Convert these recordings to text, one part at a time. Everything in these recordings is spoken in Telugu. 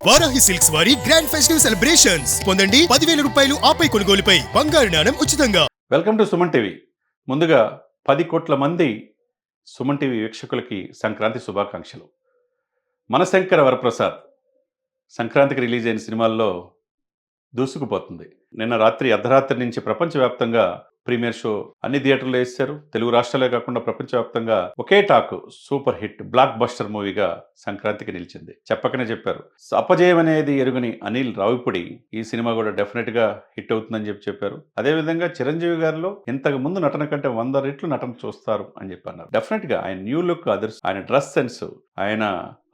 వారాహి సిల్క్స్ వారి గ్రాండ్ ఫెస్టివ్ సెలబ్రేషన్స్ పొందండి 10,000 రూపాయలు ఆపై కొనుగోలుపై బంగారు నాణెం ఉచితంగా. Welcome to Suman TV. ముందుగా 10 కోట్ల మంది సుమన్ టీవీ వీక్షకులకి సంక్రాంతి శుభాకాంక్షలు. మనశంకర వరప్రసాద్ సంక్రాంతికి రిలీజ్ అయిన సినిమాల్లో దూసుకుపోతుంది. నిన్న రాత్రి అర్ధరాత్రి నుంచి ప్రపంచవ్యాప్తంగా ప్రీమియర్ షో అన్ని థియేటర్లో వేశారు. తెలుగు రాష్ట్రాలే కాకుండా ప్రపంచవ్యాప్తంగా ఒకే talk super hit blockbuster మూవీగా సంక్రాంతికి నిలిచింది. చెప్పకనే చెప్పారు. అపజయం అనేది ఎరుగని అనిల్ రావిపూడి ఈ సినిమా కూడా డెఫినెట్ గా హిట్ అవుతుందని చెప్పారు. అదేవిధంగా చిరంజీవి గారిలో ఇంతకు ముందు నటన కంటే 100 రెట్లు నటన చూస్తారు అని చెప్పి అన్నారు. డెఫినెట్ గా ఆయన న్యూ లుక్ అదర్స్, ఆయన డ్రెస్ సెన్స్, ఆయన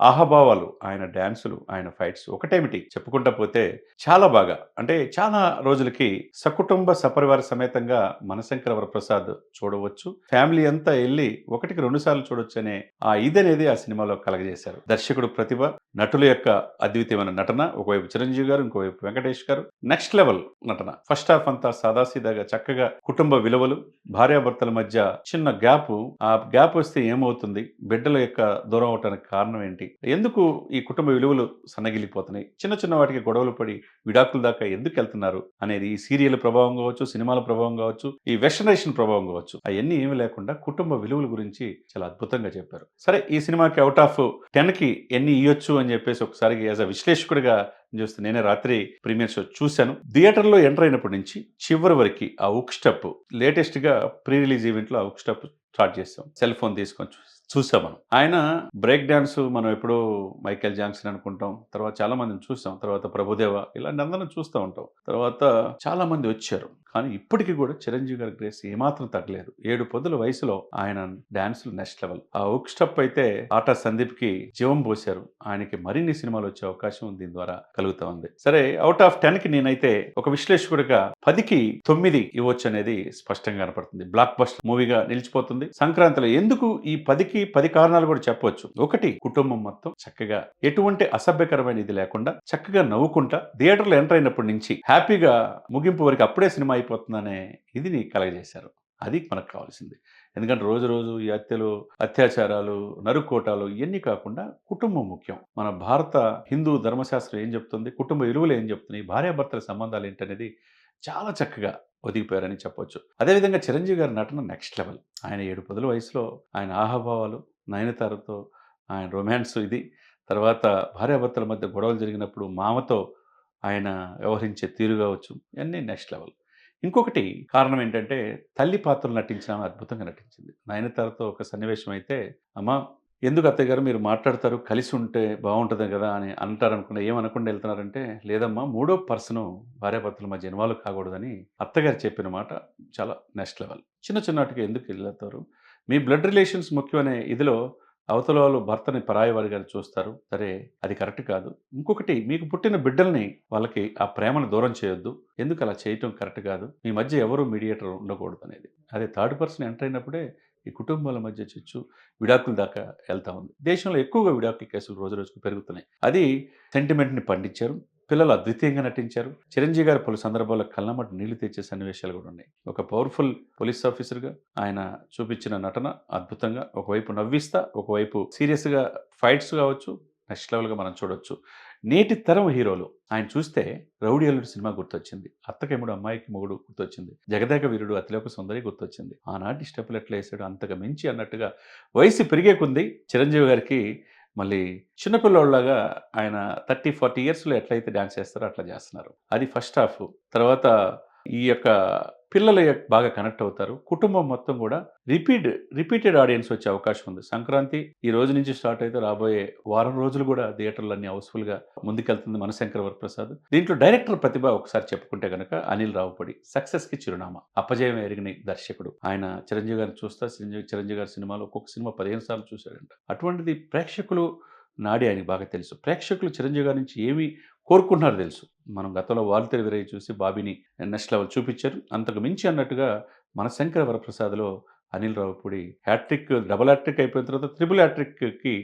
ఆహభావాలు, ఆయన డ్యాన్సులు, ఆయన ఫైట్స్ ఒకటేమిటి చెప్పుకుంటా పోతే చాలా బాగా, అంటే చాలా రోజులకి సకుటుంబ సపరివార సమేతంగా మనశంకర వరప్రసాద్ చూడవచ్చు. ఫ్యామిలీ అంతా వెళ్ళి 1కి 2 సార్లు చూడొచ్చు అనే ఆ ఇదనేది ఆ సినిమాలో కలగజేశారు. దర్శకుడు ప్రతిభ, నటుల యొక్క అద్వితీయమైన నటన, ఒకవైపు చిరంజీవి గారు, ఇంకోవైపు వెంకటేష్ గారు నెక్స్ట్ లెవెల్ నటన. ఫస్ట్ హాఫ్ అంతా సాదాసీదాగా చక్కగా కుటుంబ విలువలు, భార్యాభర్తల మధ్య చిన్న గ్యాప్, ఆ గ్యాప్ వస్తే ఏమవుతుంది, బిడ్డల యొక్క దూరం అవటానికి కారణం ఏంటి, ఎందుకు ఈ కుటుంబ విలువలు సన్నగిలిపోతున్నాయి, చిన్న చిన్న వాటికి గొడవలు పడి విడాకుల దాకా ఎందుకు వెళ్తున్నారు అనేది ఈ సీరియల్ ప్రభావం కావచ్చు, సినిమాల ప్రభావం కావచ్చు, ఈ వెస్టర్నైజేషన్ ప్రభావం కావచ్చు, అవన్నీ ఏమీ లేకుండా కుటుంబ విలువల గురించి చాలా అద్భుతంగా చెప్పారు. సరే, ఈ సినిమాకి అవుట్ ఆఫ్ 10కి ఎన్ని ఇవ్వచ్చు అని చెప్పేసి ఒకసారి యాజ్ అ విశ్లేషకుడిగా చూస్తే, నేనే రాత్రి ప్రీమియర్ షో చూశాను. థియేటర్లో ఎంటర్ అయినప్పటి నుంచి చివరి వరకు ఆ ఉక్ స్టెప్, లేటెస్ట్ గా ప్రీ రిలీజ్ ఈవెంట్ లో ఆ ఉక్ స్టెప్ స్టార్ట్ చేస్తాం. సెల్ ఫోన్ తీసుకొని చూసాం. ఆయన బ్రేక్ డాన్స్ మనం ఎప్పుడో మైకేల్ జాక్సన్ అనుకుంటాం, తర్వాత చాలా మందిని చూస్తాం, తర్వాత ప్రభుదేవ, ఇలాంటి అందరం చూస్తూ ఉంటాం. తర్వాత చాలా మంది వచ్చారు, కానీ ఇప్పటికీ కూడా చిరంజీవి గారి గ్రేస్ ఏమాత్రం తగ్గలేదు. 7 పొద్దుల వయసులో ఆయన డాన్సులు నెక్స్ట్ లెవెల్. ఆ ఉక్ స్టెప్ అయితే ఆటా సందీప్ కి జీవం పోశారు. ఆయనకి మరిన్ని సినిమాలు వచ్చే అవకాశం దీని ద్వారా కలుగుతా ఉంది. సరే, అవుట్ ఆఫ్ 10కి నేనైతే ఒక విశ్లేషకుడిగా 10కి 9 ఇవ్వచ్చు అనేది స్పష్టంగా కనపడుతుంది. బ్లాక్ బస్టర్ మూవీగా నిలిచిపోతుంది. సంక్రాంతిలో ఎందుకు ఈ 10కి 10 కారణాలు కూడా చెప్పవచ్చు. ఒకటి, కుటుంబం మొత్తం చక్కగా ఎటువంటి అసభ్యకరమైన ఇది లేకుండా చక్కగా నవ్వుకుంటా థియేటర్లో ఎంటర్ అయినప్పటి నుంచి హ్యాపీగా ముగింపు వరకు అప్పుడే సినిమా అయిపోతుందనే ఇది కలగజేశారు. అది మనకు కావాల్సింది. ఎందుకంటే రోజు రోజు ఈ హత్యలు, అత్యాచారాలు, నరుక్కోటాలు ఇవన్నీ కాకుండా కుటుంబం ముఖ్యం. మన భారత హిందూ ధర్మశాస్త్రం ఏం చెప్తుంది, కుటుంబ విలువలు ఏం చెప్తున్నాయి, భార్యాభర్తల సంబంధాలు ఏంటనేది చాలా చక్కగా ఒదిగిపోయారని చెప్పొచ్చు. అదేవిధంగా చిరంజీవి గారి నటన నెక్స్ట్ లెవెల్. ఆయన 7 పదుల వయసులో ఆయన ఆహాభావాలు, నయనతారతో ఆయన రొమాన్స్ ఇది, తర్వాత భార్యాభర్తల మధ్య గొడవలు జరిగినప్పుడు మామతో ఆయన వ్యవహరించే తీరు కావచ్చు, ఇవన్నీ నెక్స్ట్ లెవెల్. ఇంకొకటి కారణం ఏంటంటే, తల్లి పాత్రలు నటించిన ఆమె అద్భుతంగా నటించింది. నయనతారతో ఒక సన్నివేశం అయితే, అమ్మ ఎందుకు అత్తయ్య గారు మీరు మాట్లాడతారు, కలిసి ఉంటే బాగుంటుంది కదా అని అంటారనుకున్నా, ఏమనకుండా వెళ్తున్నారంటే, లేదమ్మా మూడో పర్సను భార్యాభర్తల మధ్య ఇన్వాల్వ్ కాకూడదని అత్తగారు చెప్పిన మాట చాలా నెక్స్ట్ లెవెల్. చిన్న చిన్నటికి ఎందుకు వెళ్తారు, మీ బ్లడ్ రిలేషన్స్ ముఖ్యమనే ఇదిలో అవతల వాళ్ళు భర్తని పరాయి వారిగా చూస్తారు. సరే, అది కరెక్ట్ కాదు. ఇంకొకటి, మీకు పుట్టిన బిడ్డల్ని వాళ్ళకి ఆ ప్రేమను దూరం చేయొద్దు, ఎందుకు అలా చేయటం కరెక్ట్ కాదు, మీ మధ్య ఎవరు మీడియేటర్ ఉండకూడదు అనేది. అదే థర్డ్ పర్సన్ ఎంటర్ అయినప్పుడే ఈ కుటుంబాల మధ్య చిచ్చు విడాకుల దాకా వెళ్తా ఉంది. దేశంలో ఎక్కువగా విడాకుల కేసులు రోజు రోజుకు పెరుగుతున్నాయి. అది సెంటిమెంట్ని పండించారు. పిల్లలు అద్వితీయంగా నటించారు. చిరంజీవి గారు పలు సందర్భాల్లో కళ్ళమటి నీళ్లు తెచ్చే సన్నివేశాలు కూడా ఉన్నాయి. ఒక పవర్ఫుల్ పోలీస్ ఆఫీసర్గా ఆయన చూపించిన నటన అద్భుతంగా, ఒకవైపు నవ్విస్తా, ఒకవైపు సీరియస్గా ఫైట్స్ కావచ్చు, నెక్స్ట్ లెవెల్గా మనం చూడొచ్చు. నేటి తరం హీరోలు ఆయన చూస్తే రౌడీ అల్లుడు సినిమా గుర్తొచ్చింది, అత్తకెముడు అమ్మాయికి మొగుడు గుర్తొచ్చింది, జగదేక వీరుడు అతిలోక సుందరి గుర్తొచ్చింది. ఆనాటి స్టెప్పులు ఎట్లా వేసాడు, అంతగా మించి అన్నట్టుగా వయసు పెరిగే కొంది చిరంజీవి గారికి మళ్ళీ చిన్నపిల్లోళ్ళలాగా ఆయన 30-40 ఇయర్స్లో ఎట్లయితే డ్యాన్స్ చేస్తారో అట్లా చేస్తున్నారు. అది ఫస్ట్ హాఫ్. తర్వాత ఈ యొక్క పిల్లలు బాగా కనెక్ట్ అవుతారు. కుటుంబం మొత్తం కూడా రిపీటెడ్ ఆడియన్స్ వచ్చే అవకాశం ఉంది. సంక్రాంతి ఈ రోజు నుంచి స్టార్ట్ అయితే రాబోయే వారం రోజులు కూడా థియేటర్లన్నీ హౌస్ఫుల్గా ముందుకెళ్తుంది మనశంకర వరప్రసాద్. దీంట్లో డైరెక్టర్ ప్రతిభ ఒకసారి చెప్పుకుంటే కనుక అనిల్ రావిపూడి, సక్సెస్కి చిరునామా, అపజయం ఎరిగిన దర్శకుడు. ఆయన చిరంజీవి గారిని చూస్తా, చిరంజీవి గారి సినిమాలు ఒక్కొక్క సినిమా 15 సార్లు చూశాడంట. అటువంటిది ప్రేక్షకులు నాడి ఆయనకి బాగా తెలుసు. ప్రేక్షకులు చిరంజీవి గారి నుంచి ఏమి కోరుకుంటున్నారో తెలుసు. మనం గతంలో వాల్తేరు వీరయ్య చూసి బాబీని నెక్స్ట్ లెవెల్ చూపించారు. అంతకు మించి అన్నట్టుగా మనశంకర వరప్రసాద్లో Anil Ravipudi hat trick, double hat trick అయిపోయిన తర్వాత త్రిబుల్ హ్యాట్రిక్కి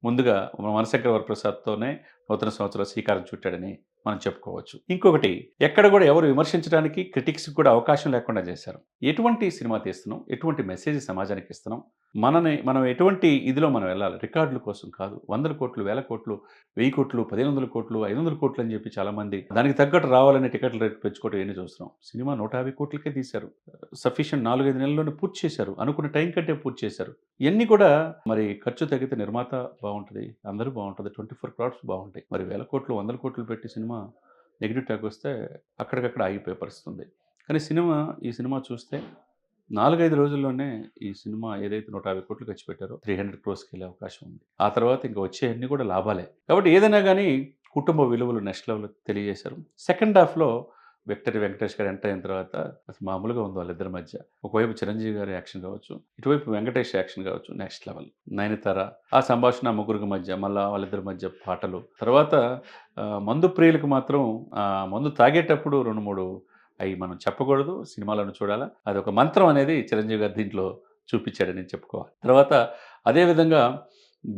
ముందుగా మనశంకర వరప్రసాద్తోనే నూతన సంవత్సరం శ్రీకారం చుట్టాడని మనం చెప్పుకోవచ్చు. ఇంకొకటి, ఎక్కడ కూడా ఎవరు విమర్శించడానికి క్రిటిక్స్‌కి కూడా అవకాశం లేకుండా చేశారు. ఎటువంటి సినిమా తీస్తున్నాం? ఎటువంటి మెసేజ్ సమాజానికి ఇస్తున్నాం? మనం ఎటువంటి ఇదిలో మనం వెళ్ళాలి? రికార్డుల కోసం కాదు. 100,00,00,000, 1,000,00,00,000, 1,000,00,00,000, 1,500,00,00,000, 500,00,00,000 అని చెప్పి చాలామంది దానికి తగ్గట్టు రావాలని టికెట్ల రేట్లు పెంచుకోవడం ఇవన్నీ చూస్తున్నాం. సినిమా 150,00,00,000కే తీశారు. సఫిషియెంట్ 4, 5 నెలల్లోనే పూర్తి చేశారు. అనుకున్న టైం కంటే పూర్తి చేశారు. ఇయన్నీ కూడా మరి ఖర్చు తగ్గితే నిర్మాత బావుంటది. అందరూ బావుంటది. 24 క్రౌడ్స్ బావుంటాయి. మరి వేల కోట్లు, వందల కోట్లు పెట్టి సినిమా నెగెటివ్ టాక్ వస్తే అక్కడికక్కడ ఆగిపోయే పరిస్థితి ఉంది. కానీ ఈ సినిమా చూస్తే 4, 5 రోజుల్లోనే ఈ సినిమా ఏదైతే 150,00,00,000 ఖర్చు పెట్టారో 300 క్రోర్స్‌కెళ్ళే అవకాశం ఉంది. ఆ తర్వాత ఇంక వచ్చేయన్నీ కూడా లాభాలే. కాబట్టి ఏదైనా గానీ కుటుంబ విలువలు నెక్స్ట్ లెవెల్ తెలియజేశారు. సెకండ్ హాఫ్‌లో విక్టరీ వెంకటేష్ గారు ఎంటర్ అయిన తర్వాత అసలు మామూలుగా ఉంది వాళ్ళిద్దరి మధ్య. ఒకవైపు చిరంజీవి గారి యాక్షన్ కావచ్చు, ఇటువైపు వెంకటేష్ యాక్షన్ కావచ్చు నెక్స్ట్ లెవెల్. నయనతార ఆ సంభాషణ ముగ్గురికి మధ్య, మళ్ళా వాళ్ళిద్దరి మధ్య పాటలు. తర్వాత మందు ప్రియులకు మాత్రం మందు తాగేటప్పుడు 2, 3 అయి మనం చెప్పకూడదు. సినిమాలను చూడాలా. అదొక మంత్రం అనేది చిరంజీవి గారు దీంట్లో చూపిచ్చాడని చెప్పుకోవాలి. తర్వాత అదే విధంగా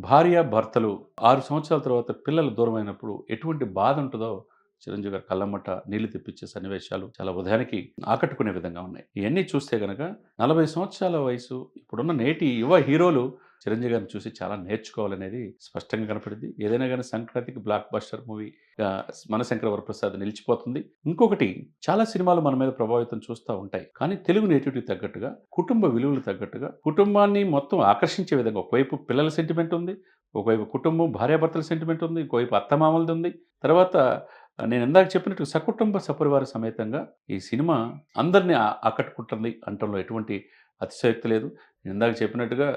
భార్యాభర్తలు 6 సంవత్సరాల తర్వాత పిల్లలు దూరమైనప్పుడు ఎటువంటి బాధ ఉంటదో చిరంజీవి గారు కళ్ళమ్మట నీళ్లు తెప్పించే సన్నివేశాలు చాలా ఉదయానికి ఆకట్టుకునే విధంగా ఉన్నాయి. ఇయన్నీ చూస్తే గనక 40 సంవత్సరాల వయసు ఇప్పుడున్న నేటి యువ హీరోలు చిరంజీవి గారిని చూసి చాలా నేర్చుకోవాలనేది స్పష్టంగా కనపడింది. ఏదైనా గానీ సంక్రాంతికి బ్లాక్ బస్టర్ మూవీగా మనశంకర వరప్రసాద్ నిలిచిపోతుంది. ఇంకొకటి, చాలా సినిమాలు మన మీద ప్రభావితం చూస్తా ఉంటాయి. కానీ తెలుగు నేటివిటీకి తగ్గట్టుగా, కుటుంబ విలువలకు తగ్గట్టుగా, కుటుంబాన్ని మొత్తం ఆకర్షించే విధంగా ఒకవైపు పిల్లల సెంటిమెంట్ ఉంది. ఒకవైపు కుటుంబం భార్యాభర్తల సెంటిమెంట్ ఉంది. ఇంకోవైపు అత్తమామలది ఉంది. తర్వాత నేను ఇందాక చెప్పినట్టు సకుటుంబ సపరివార సమేతంగా ఈ సినిమా అందరిని ఆకట్టుకుంటుంది అనటంలో ఎటువంటి అతిశయోక్తి లేదు. నేను ఇందాక చెప్పినట్టుగా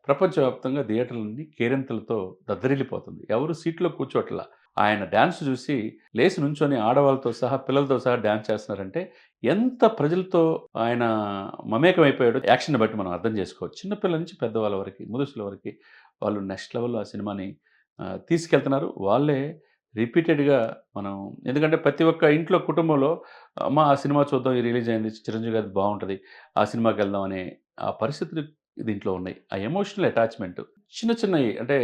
ప్రపంచవ్యాప్తంగా థియేటర్లన్నీ కేరింతలతో దద్దరిల్లిపోతుంది. ఎవరు సీట్లో కూర్చోట్లా. ఆయన డాన్స్ చూసి లేసి నుంచొని ఆడవాళ్ళతో సహా, పిల్లలతో సహా డాన్స్ చేస్తున్నారంటే ఎంత ప్రజలతో ఆయన మమేకమైపోయాడో యాక్షన్‌ని బట్టి మనం అర్థం చేసుకోవచ్చు. చిన్న పిల్లల నుంచి పెద్దవాళ్ళ వరకి, ముదుసల వరకి వాళ్ళు నెక్స్ట్ లెవెల్‌లో ఆ సినిమాని తీసుకెళ్తున్నారు. వాళ్ళే రిపీటెడ్‌గా మనం, ఎందుకంటే ప్రతి ఒక్క ఇంట్లో కుటుంబంలో అమ్మ ఆ సినిమా చూద్దాం, రిలీజ్ అయింది, చిరంజీవి గారిది బావుంటది, ఆ సినిమాకెళ్దాం అనే ఆ పరిస్థితులు దీంట్లో ఉన్నాయి. ఆ ఎమోషనల్ అటాచ్‌మెంట్ చిన్న చిన్నయి, అంటే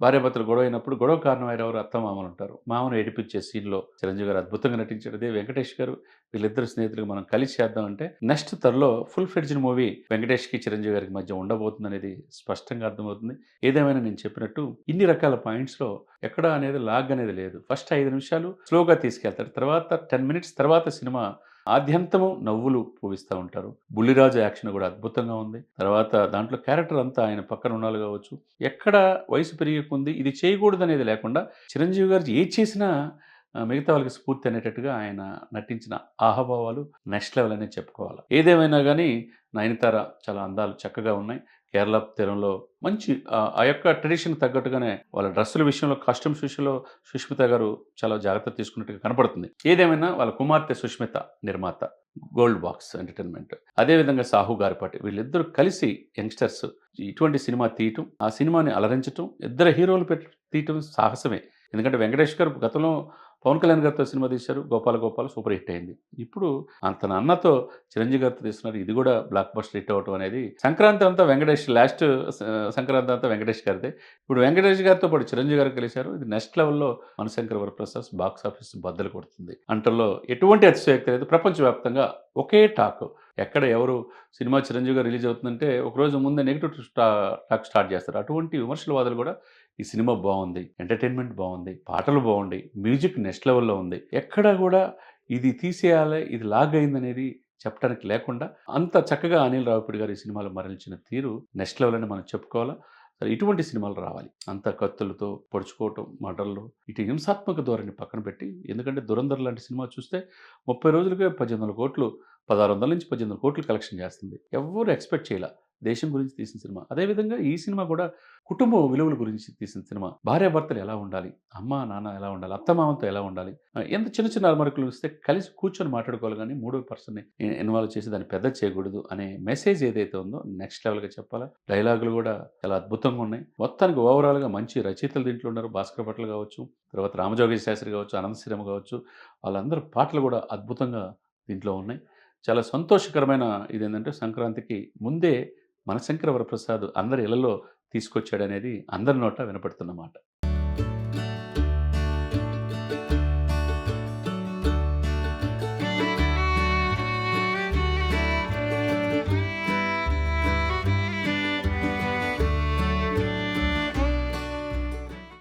భార్యాభర్తలు గొడవైనప్పుడు గొడవ కారణం ఎవరు? అత్తమామలుంటారు. మామను ఏడిపించే సీన్‌లో చిరంజీవి గారు అద్భుతంగా నటించారు. అదే వెంకటేష్ గారు వీళ్ళిద్దరు స్నేహితులుగా మనం కలిసి చేద్దాం అంటే నెక్స్ట్ త్వరలో ఫుల్ ఫ్లెడ్జ్డ్ మూవీ వెంకటేష్‌కి, చిరంజీవి గారికి మధ్య ఉండబోతుందనేది స్పష్టంగా అర్థమవుతుంది. ఏదేమైనా నేను చెప్పినట్టు ఇన్ని రకాల పాయింట్స్‌లో ఎక్కడ అనేది లాగ్ అనేది లేదు. ఫస్ట్ 5 నిమిషాలు స్లోగా తీసుకెళ్తారు. తర్వాత 10 మినిట్స్ తర్వాత సినిమా ఆద్యంతము నవ్వులు పూవిస్తా ఉంటారు. బుల్లిరాజు యాక్షన్ కూడా అద్భుతంగా ఉంది. తర్వాత దాంట్లో క్యారెక్టర్ అంతా ఆయన పక్కన ఉండాలి కావచ్చు. ఎక్కడ వయసు పెరిగే కొంది ఇది చేయకూడదనేది లేకుండా చిరంజీవి గారు ఏది చేసినా మిగతా వాళ్ళకి స్ఫూర్తి అనేటట్టుగా ఆయన నటించిన ఆహాభావాలు నెక్స్ట్ లెవెల్ అనే చెప్పుకోవాలి. ఏదేమైనా గానీ నయనతార చాలా అందాలు చక్కగా ఉన్నాయి. కేరళ తీరంలో మంచి ఆ యొక్క ట్రెడిషన్‌కి తగ్గట్టుగానే వాళ్ళ డ్రెస్సుల విషయంలో, కాస్ట్యూమ్స్ విషయంలో సుష్మిత గారు చాలా జాగ్రత్త తీసుకున్నట్టుగా కనపడుతుంది. ఏదేమైనా వాళ్ళ కుమార్తె సుష్మిత నిర్మాత, గోల్డ్ బాక్స్ ఎంటర్‌టైన్‌మెంట్. అదేవిధంగా సాహు గారిపాటి వీళ్ళిద్దరూ కలిసి యంగ్‌స్టర్స్ ఇటువంటి సినిమా తీయటం, ఆ సినిమాని అలరించటం, ఇద్దరు హీరోలు పెట్టి తీయటం సాహసమే. ఎందుకంటే వెంకటేష్ గారు గతంలో పవన్ కళ్యాణ్ గారితో సినిమా తీశారు. 'గోపాల గోపాల' సూపర్ హిట్ అయింది. ఇప్పుడు తన అన్నతో చిరంజీవి గారితో తీస్తున్నారు. ఇది కూడా బ్లాక్ బస్టర్ హిట్ అవ్వటం అనేది, సంక్రాంతి అంతా వెంకటేష్, లాస్ట్ సంక్రాంతి అంతా వెంకటేష్ గారిదే. ఇప్పుడు వెంకటేష్ గారితో పాటు చిరంజీవి గారు కలిశారు. ఇది నెక్స్ట్ లెవెల్‌లో మనశంకర వరప్రసాద్ బాక్స్ ఆఫీస్ బద్దలు కొడుతుంది అంటల్లో ఎటువంటి అతిశయోక్తి లేదు. ప్రపంచవ్యాప్తంగా ఒకే టాక్. ఎక్కడ ఎవరు సినిమా చిరంజీవి గారు రిలీజ్ అవుతుందంటే ఒకరోజు ముందే నెగెటివ్ టాక్ స్టార్ట్ చేస్తారు. అటువంటి విమర్శల వాదులు కూడా ఈ సినిమా బావుంది, ఎంటర్‌టైన్‌మెంట్ బావుంది, పాటలు బావుండాయి, మ్యూజిక్ నెక్స్ట్ లెవెల్‌లో ఉంది, ఎక్కడా గూడా ఇది తీసేయాలి, ఇది లాగ్ అయిందనేది చెప్పడానికి లేకుండా అంత చక్కగా అనిల్ రావిపూడి గారు ఈ సినిమాలో మరలించిన తీరు నెక్స్ట్ లెవెల్ అని మనం చెప్పుకోవాలా. మరి ఇటువంటి సినిమాలు రావాలి. అంతా కత్తులతో పొడుచుకోవటం, మర్డర్‌లు, ఇటు హింసాత్మక ధోరణి పక్కన పెట్టి, ఎందుకంటే 'దురంధర్' లాంటి సినిమా చూస్తే 30 రోజులకే 1800,00,00,000, 1600-1800,00,00,000 కలెక్షన్ చేస్తుంది. ఎవ్వరు ఎక్స్‌పెక్ట్ చేయలా. దేశం గురించి తీసిన సినిమా. అదేవిధంగా ఈ సినిమా కూడా కుటుంబ విలువల గురించి తీసిన సినిమా. భార్యాభర్తలు ఎలా ఉండాలి? అమ్మ, నాన్న ఎలా ఉండాలి? అత్తమామలతో ఎలా ఉండాలి? ఎంత చిన్న చిన్న అలమరికలు ఇస్తే కలిసి కూర్చొని మాట్లాడుకోవాలి గానీ, మూడో పర్సన్‌ని ఇన్వాల్వ్ చేసి దాన్ని పెద్దది చేయకూడదు అనే మెసేజ్ ఏదైతే ఉందో నెక్స్ట్ లెవెల్‌గా చెప్పాలా. డైలాగులు కూడా చాలా అద్భుతంగా ఉన్నాయి. మొత్తానికి ఓవరాల్‌గా మంచి రచయితలు దీంట్లో ఉన్నారు. భాస్కర్ భట్ల కావచ్చు, తర్వాత రామజోగయ్య శాస్త్రి కావచ్చు, అనంత శ్రీరామ్ కావచ్చు, వాళ్ళందరి పాటలు కూడా అద్భుతంగా దీంట్లో ఉన్నాయి. చాలా సంతోషకరమైన ఇదేంటంటే సంక్రాంతికి ముందే మనశంకర వరప్రసాద్ అందరి ఇళ్లలో తీసుకొచ్చాడనేది అందరి నోట వినపడుతున్న మాట.